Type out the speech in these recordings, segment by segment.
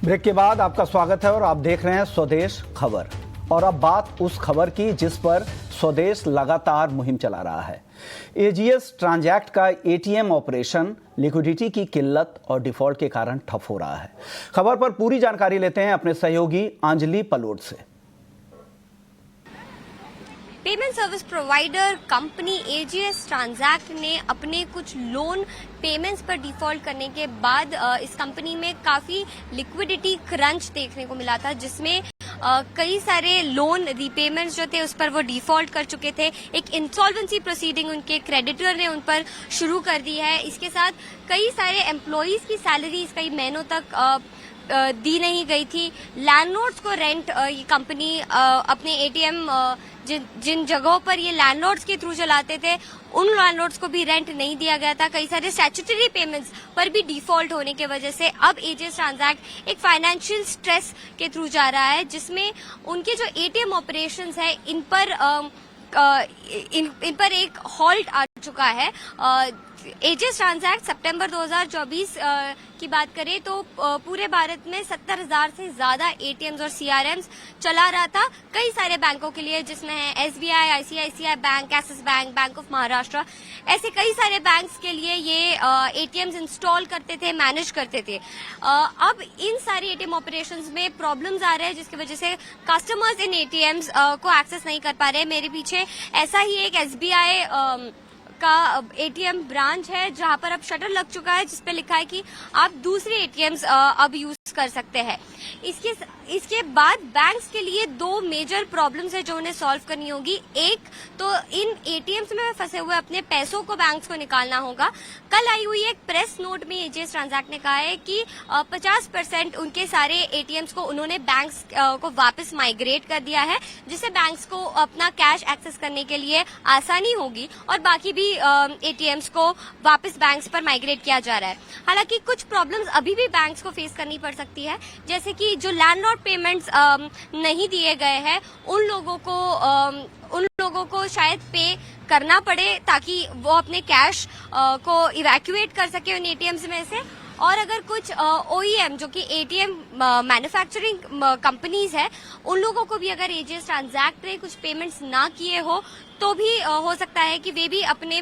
Break के बाद आपका स्वागत है और आप देख रहे हैं स्वदेश खबर। और अब बात उस खबर की जिस पर स्वदेश लगातार मुहिम चला रहा है। एजीएस ट्रांजैक्ट का एटीएम ऑपरेशन लिक्विडिटी की किल्लत और डिफॉल्ट के कारण ठप हो रहा है। खबर पर पूरी जानकारी लेते हैं अपने सहयोगी अंजलि पलोट से। Payment service provider company AGS transact ने अपने कुछ लोन पेमेंट्स पर डिफॉल्ट करने के बाद इस कंपनी में काफी लिक्विडिटी क्रंच देखने को मिला था, जिसमें कई सारे लोन रीपेमेंट्स जो थे उस पर वो डिफॉल्ट कर चुके थे। एक इंसॉल्वेंसी प्रोसीडिंग उनके क्रेडिटर ने उन पर शुरू कर दी है। इसके साथ कई सारे एम्प्लॉयज की सैलरीज कई महीनों तक दी नहीं गई थी। लैंडलॉर्ड्स को रेंट ये कंपनी अपने एटीएम जिन जगहों पर ये लैंडलॉर्ड्स के थ्रू चलाते थे उन लैंडलॉर्ड्स को भी रेंट नहीं दिया गया था। कई सारे स्टैट्यूटरी पेमेंट्स पर भी डिफॉल्ट होने की वजह से अब एजीएस ट्रांजैक्ट एक फाइनेंशियल स्ट्रेस के थ्रू जा रहा है, जिसमें उनके जो एटीएम ऑपरेशंस है इन पर एक हॉल्ट आ चुका है। एजीएस ट्रांजैक्ट सितंबर 2024 की बात करें तो पूरे भारत में 70,000 से ज्यादा एटीएम्स और सीआरएम्स चला रहा था कई सारे बैंकों के लिए, जिसमें है SBI, ICICI bank, axis bank, bank of Maharashtra. ऐसे कई सारे बैंक्स के लिए ये एटीएम्स इंस्टॉल करते थे, मैनेज करते थे। अब इन सारे एटीएम ऑपरेशंस में प्रॉब्लम्स आ रहे हैं, जिसकी वजह से कस्टमर्स इन एटीएम्स को एक्सेस नहीं कर पा रहे। मेरे पीछे ऐसा ही एक एसबीआई का एटीएम ब्रांच है जहां पर अब शटर लग चुका है, जिसपे लिखा है कि आप दूसरे एटीएम्स अब यूज कर सकते हैं। इसके बाद बैंक्स के लिए दो मेजर प्रॉब्लम्स है जो उन्हें सॉल्व करनी होगी। एक तो इन एटीएम्स में फंसे हुए अपने पैसों को बैंक्स को निकालना होगा। कल आई हुई एक प्रेस नोट में एजीएस ट्रांजैक्ट ने कहा है कि 50% उनके सारे एटीएम्स को उन्होंने बैंक्स को वापस माइग्रेट कर दिया है, जिससे बैंक्स को अपना कैश एक्सेस करने के लिए आसानी होगी और बाकी भी एटीएम्स को वापस बैंक्स पर माइग्रेट किया जा रहा है। हालांकि कुछ प्रॉब्लम्स अभी भी बैंक्स को फेस करनी पड़ सकती है, जैसे कि जो लैंडलॉर्ड पेमेंट्स नहीं दिए गए हैं उन लोगों को शायद पे करना पड़े ताकि वो अपने कैश को इवैक्यूएट कर सके उन एटीएम्स में से। और अगर कुछ ओईएम जो कि एटीएम मैन्युफैक्चरिंग कंपनीज है उन लोगों को भी अगर एजीएस ट्रांजैक्ट ने कुछ पेमेंट्स ना किए हो तो भी हो सकता है कि वे भी अपने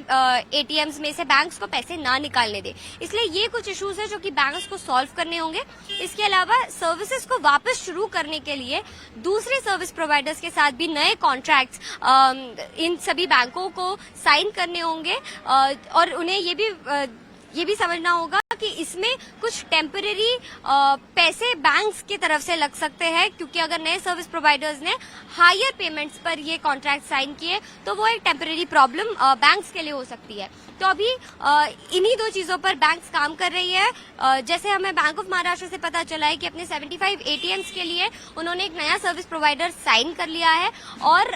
एटीएम्स में से बैंक्स को पैसे ना निकालने दे। इसलिए ये कुछ इश्यूज है जो कि बैंक्स को सॉल्व करने होंगे। इसके अलावा सर्विसेज को वापस शुरू करने के लिए दूसरे सर्विस प्रोवाइडर्स के साथ भी नए कॉन्ट्रैक्ट्स इन सभी बैंकों को साइन करने होंगे और उन्हें ये भी समझना होगा कि इसमें कुछ टेम्परेरी पैसे बैंक्स की तरफ से लग सकते हैं, क्योंकि अगर नए सर्विस प्रोवाइडर्स ने हायर पेमेंट्स पर ये कॉन्ट्रैक्ट साइन किए तो वो एक टेम्परेरी प्रॉब्लम बैंक्स के लिए हो सकती है। तो अभी इन्हीं दो चीजों पर बैंक्स काम कर रही है। जैसे हमें बैंक ऑफ महाराष्ट्र से पता चला है कि अपने 75 एटीएम्स के लिए उन्होंने एक नया सर्विस प्रोवाइडर साइन कर लिया है और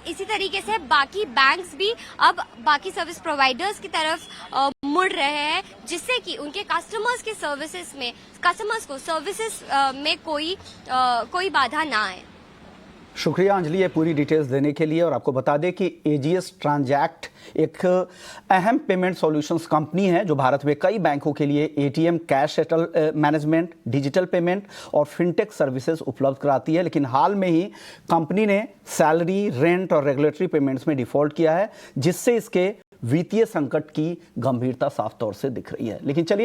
इसी तरीके से बाकी बैंक्स भी अब बाकी सर्विस प्रोवाइडर्स की तरफ मुड़ रहे हैं, जिससे कि उनके कस्टमर्स को सर्विसेज में कोई बाधा ना आए। शुक्रिया अंजलि ये पूरी डिटेल्स देने के लिए। और आपको बता दें कि एजीएस ट्रांजैक्ट एक अहम पेमेंट सॉल्यूशंस कंपनी है जो भारत में कई बैंकों के लिए ATM, cash settle management, digital payment और फिनटेक सर्विसेज उपलब्ध कराती है। लेकिन हाल में ही कंपनी ने सैलरी, रेंट और रेगुलेटरी पेमेंट्स में डिफॉल्ट किया है, जिससे इसके वित्तीय संकट की गंभीरता साफ तौर से दिख रही है। लेकिन चलिए